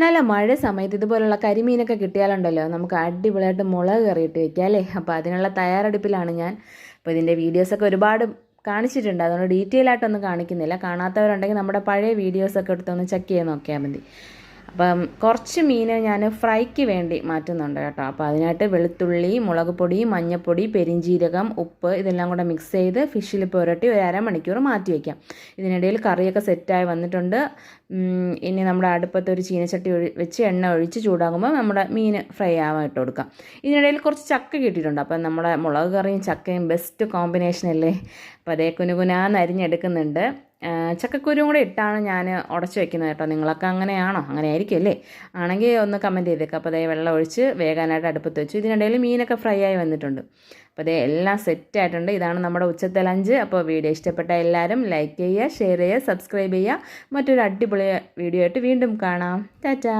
നല്ല മഴ സമയത്ത് ഇതുപോലുള്ള കരിമീനൊക്കെ കിട്ടിയാലുണ്ടല്ലോ നമുക്ക് അടിപൊളിയായിട്ട് മുളക് കറിയിട്ട് വെക്കാം അല്ലേ. അപ്പോൾ അതിനുള്ള തയ്യാറെടുപ്പിലാണ് ഞാൻ. അപ്പോൾ ഇതിൻ്റെ വീഡിയോസൊക്കെ ഒരുപാട് കാണിച്ചിട്ടുണ്ട്, അതുകൊണ്ട് ഡീറ്റെയിൽ ആയിട്ടൊന്നും കാണിക്കുന്നില്ല. കാണാത്തവരുണ്ടെങ്കിൽ നമ്മുടെ പഴയ വീഡിയോസൊക്കെ എടുത്തൊന്ന് ചെക്ക് ചെയ്ത് നോക്കിയാൽ മതി. അപ്പം കുറച്ച് മീൻ ഞാൻ ഫ്രൈക്ക് വേണ്ടി മാറ്റുന്നുണ്ട് കേട്ടോ. അപ്പോൾ അതിനായിട്ട് വെളുത്തുള്ളി, മുളക് പൊടി, മഞ്ഞൾപ്പൊടി, പെരിഞ്ചീരകം, ഉപ്പ് ഇതെല്ലാം കൂടെ മിക്സ് ചെയ്ത് ഫിഷിൽ പുരട്ടി ഒരു അരമണിക്കൂർ മാറ്റി വയ്ക്കാം. ഇതിനിടയിൽ കറിയൊക്കെ സെറ്റായി വന്നിട്ടുണ്ട്. ഇനി നമ്മുടെ അടുപ്പത്ത് ഒരു ചീനച്ചട്ടി വെച്ച് എണ്ണ ഒഴിച്ച് ചൂടാകുമ്പോൾ നമ്മുടെ മീൻ ഫ്രൈ ആവാൻ ഇട്ട് കൊടുക്കാം. ഇതിനിടയിൽ കുറച്ച് ചക്ക കിട്ടിയിട്ടുണ്ട്. അപ്പം നമ്മുടെ മുളക് കറിയും ചക്കയും ബെസ്റ്റ് കോമ്പിനേഷൻ അല്ലേ. അപ്പോൾ അതേ കുനുകുനാന്ന് അരിഞ്ഞെടുക്കുന്നുണ്ട്. ചക്കക്കുരുവും കൂടെ ഇട്ടാണ് ഞാൻ ഉടച്ച് വെക്കുന്നത് കേട്ടോ. നിങ്ങളൊക്കെ അങ്ങനെയാണോ? അങ്ങനെ ആയിരിക്കും അല്ലേ? ആണെങ്കിൽ ഒന്ന് കമൻറ്റ് ചെയ്തേക്കാം. അപ്പോൾ അതേ വെള്ളം ഒഴിച്ച് വേകാനായിട്ട് അടുപ്പത്ത് വെച്ചു. ഇതിനിടയിൽ മീനൊക്കെ ഫ്രൈ ആയി വന്നിട്ടുണ്ട്. അപ്പോൾ അതേ എല്ലാം സെറ്റായിട്ടുണ്ട്. ഇതാണ് നമ്മുടെ ഉച്ചത്തെ ലഞ്ച്. അപ്പോൾ വീഡിയോ ഇഷ്ടപ്പെട്ട എല്ലാവരും ലൈക്ക് ചെയ്യുക, ഷെയർ ചെയ്യുക, സബ്സ്ക്രൈബ് ചെയ്യുക. മറ്റൊരു അടിപൊളി വീഡിയോ ആയിട്ട് വീണ്ടും കാണാം. ടാറ്റാ.